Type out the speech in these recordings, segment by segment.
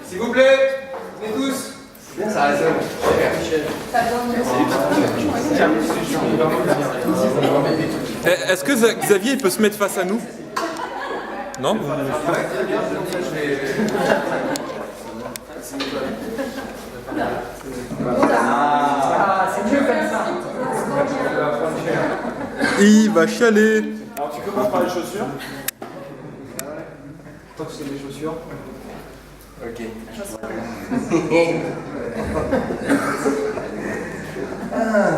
S'il vous plaît, venez tous. Bien, ça résonne. Est-ce que Xavier il peut se mettre face à nous? Non? C'est mieux comme ça. Il va chialer. Alors tu commences par les chaussures. Toi tu sais les chaussures. Ok.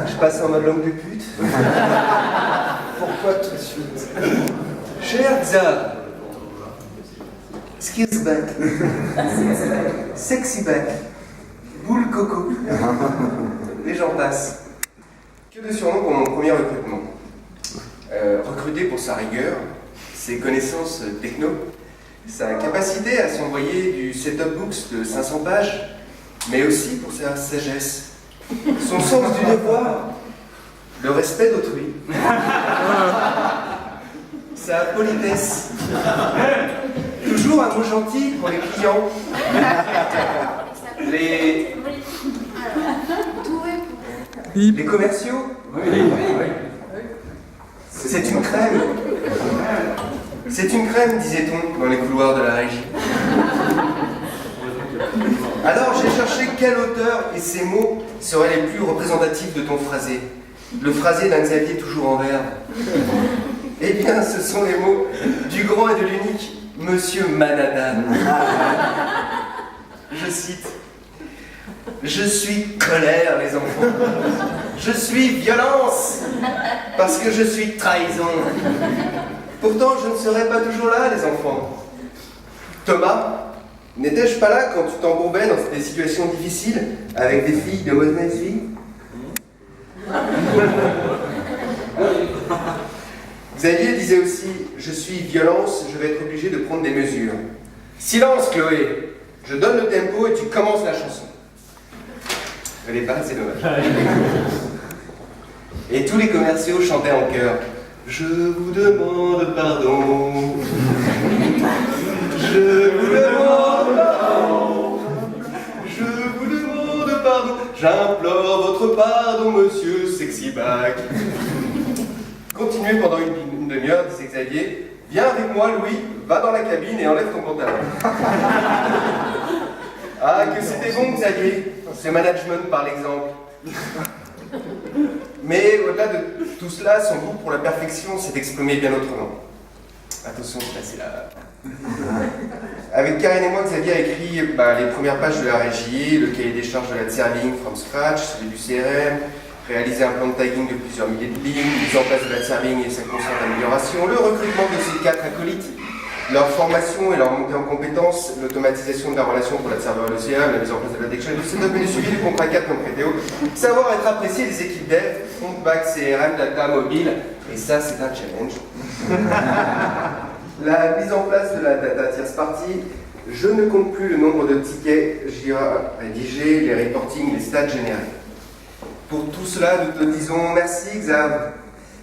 Je passe en mode langue de pute. Pourquoi tout de suite? Cher Xav, skills back, sexy back, boule coco, les gens passent. Que de surnoms pour mon premier recrutement. Recruté pour sa rigueur, ses connaissances techno, sa capacité à s'envoyer du set-up books de 500 pages, mais aussi pour sa sagesse, son sens du devoir, le respect d'autrui, sa politesse, toujours un mot gentil pour les clients, les commerciaux. C'est une crème. C'est une crème, disait-on, dans les couloirs de la régie. Alors j'ai cherché quel auteur et ses mots seraient les plus représentatifs de ton phrasé. Le phrasé d'un Xavier toujours en verve. Eh bien, ce sont les mots du grand et de l'unique Monsieur Manhattan. Je cite. Je suis colère, les enfants. Je suis violence, parce que je suis trahison. Pourtant, je ne serai pas toujours là, les enfants. Thomas, n'étais-je pas là quand tu t'embourbais dans des situations difficiles avec des filles de mauvaise vie? Xavier disait aussi, je suis violence, je vais être obligé de prendre des mesures. Silence, Chloé, je donne le tempo et tu commences la chanson. Elle est pas, c'est dommage. Et tous les commerciaux chantaient en chœur. Je vous demande pardon. Je vous demande pardon. Je vous demande pardon. J'implore votre pardon, monsieur Sexyback. Continuez pendant une demi-heure, disait Xavier. Viens avec moi, Louis, va dans la cabine et enlève ton pantalon. Ah, que c'était bon, Xavier, ce management par l'exemple. Mais au-delà de tout cela, son goût pour la perfection s'est exprimé bien autrement. Attention, c'est passé là. Avec Karine et moi, Xavier a écrit les premières pages de la régie, le cahier des charges de la Tserling from scratch, celui du CRM, réaliser un plan de tagging de plusieurs milliers de lignes, mise en place de la Tserling et sa consciente amélioration, le recrutement de ces 4 acolytes, leur formation et leur montée en compétences, l'automatisation de la relation pour la serveur et le CRM, la mise en place de la detection du setup et du suivi du contrat 4 comme Prétéo, savoir être apprécié des équipes dev, front, back, CRM, data, mobile, et ça c'est un challenge. La mise en place de la data tierce party, je ne compte plus le nombre de tickets Jira rédigés, les reportings, les stats générés. Pour tout cela, nous te disons merci Xav,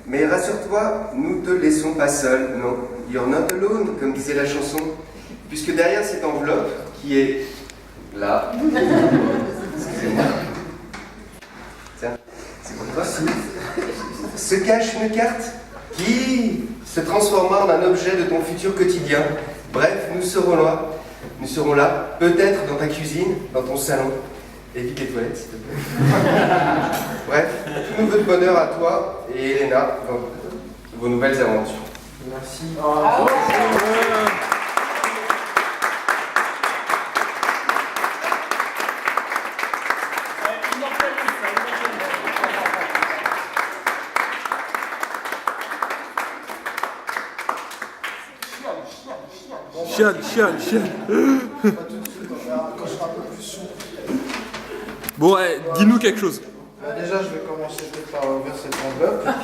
mais rassure-toi, nous ne te laissons pas seul, non. You're not alone, comme disait la chanson, puisque derrière cette enveloppe, qui est là, excusez-moi, tiens, c'est pour toi, se cache une carte qui se transformera en un objet de ton futur quotidien. Bref, nous serons là, peut-être dans ta cuisine, dans ton salon. Évite les toilettes, s'il te plaît. Bref, tous nos vœux de bonheur à toi et Elena dans vos nouvelles aventures. Merci. Chial. Bon, dis-nous quelque chose. Déjà, je vais commencer peut-être par ouvrir cette enveloppe. Et puis,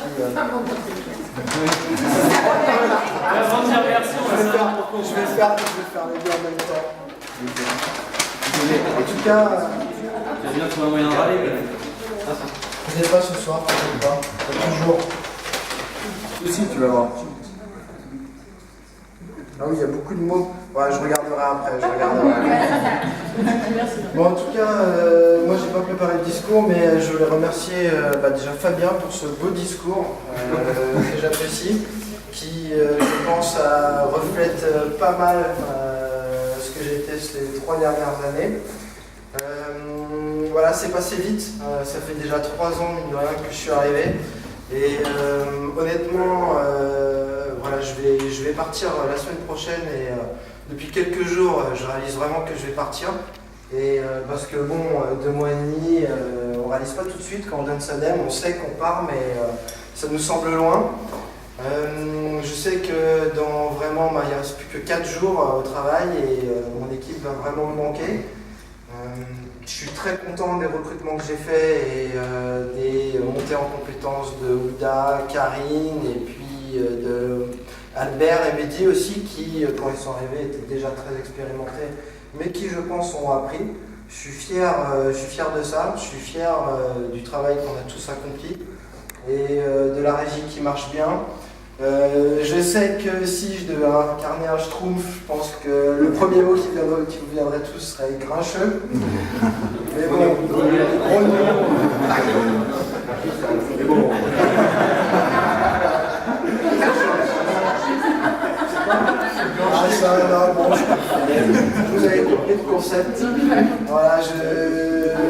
je vais faire les deux en même temps. En tout cas, J'ai bien trouvé un moyen de râler. peut-être pas ce soir, peut-être pas. Toujours. Si, tu vas voir. Ah oui, il y a beaucoup de mots. Ouais, je regarderai après, je regarderai. Bon, en tout cas, moi j'ai pas préparé le discours, mais je voulais remercier déjà Fabien pour ce beau discours que j'apprécie, qui, je pense, reflète pas mal ce que j'ai été ces 3 dernières années. Voilà, c'est passé vite, ça fait déjà 3 ans, mine de rien, que je suis arrivé. Et honnêtement, voilà, je vais partir la semaine prochaine et depuis quelques jours, je réalise vraiment que je vais partir. Et parce que bon, 2 mois et demi, on ne réalise pas tout de suite quand on donne sa dème, on sait qu'on part, mais ça nous semble loin. Je sais que dans vraiment, il ne reste plus que 4 jours au travail et mon équipe va vraiment me manquer. Je suis très content des recrutements que j'ai faits et des montées en compétences de Ouda, Karine et puis de Albert et Mehdi aussi qui, quand ils sont arrivés, étaient déjà très expérimentés, mais qui, je pense, ont appris. Je suis fier de ça, je suis fier du travail qu'on a tous accompli et de la régie qui marche bien. Je sais que si je devais incarner un schtroumpf, je pense que le premier mot qui vous viendrait tous serait grincheux. Mais bon, vous avez compris le concept. Voilà,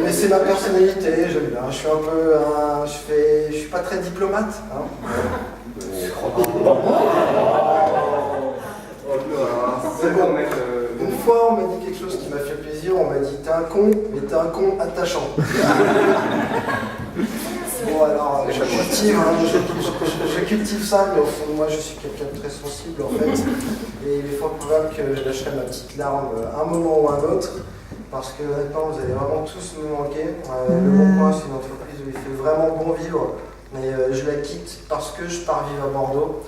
mais c'est ma personnalité, j'aime bien. Je suis un peu je suis pas très diplomate. Hein. C'est bon. Une fois, on m'a dit quelque chose qui m'a fait plaisir. On m'a dit t'es un con, mais t'es un con attachant. Bon, alors, je cultive ça, mais au fond de moi, je suis quelqu'un de très sensible en fait. Et il est fort probable que je lâcherai ma petite larme un moment ou un autre. Parce que honnêtement, vous allez vraiment tous me manquer. Le Bon Coin, c'est une entreprise où il fait vraiment bon vivre. Mais je la quitte parce que je pars vivre à Bordeaux.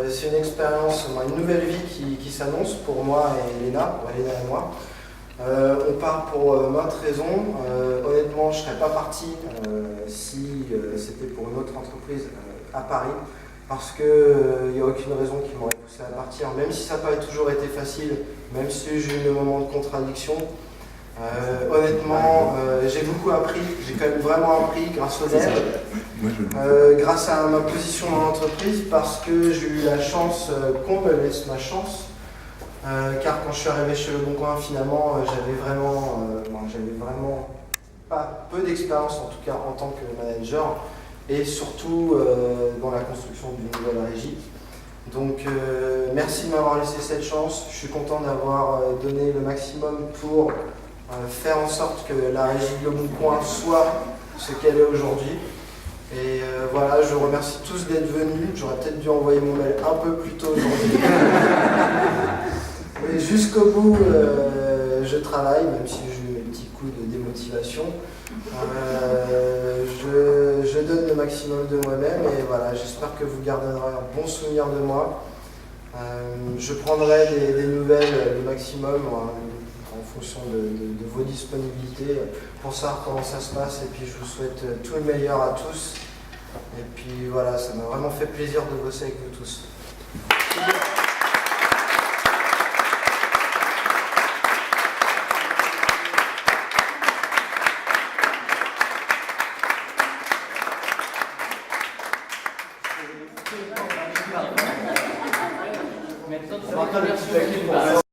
C'est une expérience, une nouvelle vie qui s'annonce pour moi et Léna, et moi. On part pour maintes raisons. Honnêtement, je ne serais pas parti si c'était pour une autre entreprise à Paris. Parce qu'il n'y a aucune raison qui m'aurait poussé à partir, même si ça n'a pas toujours été facile, même si j'ai eu des moments de contradiction. Honnêtement, j'ai beaucoup appris, j'ai quand même vraiment appris grâce au dev, grâce à ma position dans l'entreprise, parce que j'ai eu la chance qu'on me laisse ma chance, car quand je suis arrivé chez Le Bon Coin, finalement, j'avais vraiment pas peu d'expérience, en tout cas en tant que manager, et surtout dans la construction d'une nouvelle régie. Donc merci de m'avoir laissé cette chance, je suis content d'avoir donné le maximum pour faire en sorte que la régie de Le Bon Coin soit ce qu'elle est aujourd'hui. Et voilà, je vous remercie tous d'être venus. J'aurais peut-être dû envoyer mon mail un peu plus tôt aujourd'hui. Mais jusqu'au bout, je travaille, même si j'ai eu mes petits coups de démotivation. Je donne le maximum de moi-même et voilà, j'espère que vous garderez un bon souvenir de moi. Je prendrai des nouvelles le maximum en fonction de vos disponibilités pour savoir comment ça se passe et puis je vous souhaite tout le meilleur à tous. Et puis voilà, ça m'a vraiment fait plaisir de bosser avec vous tous. Maintenant, tu vas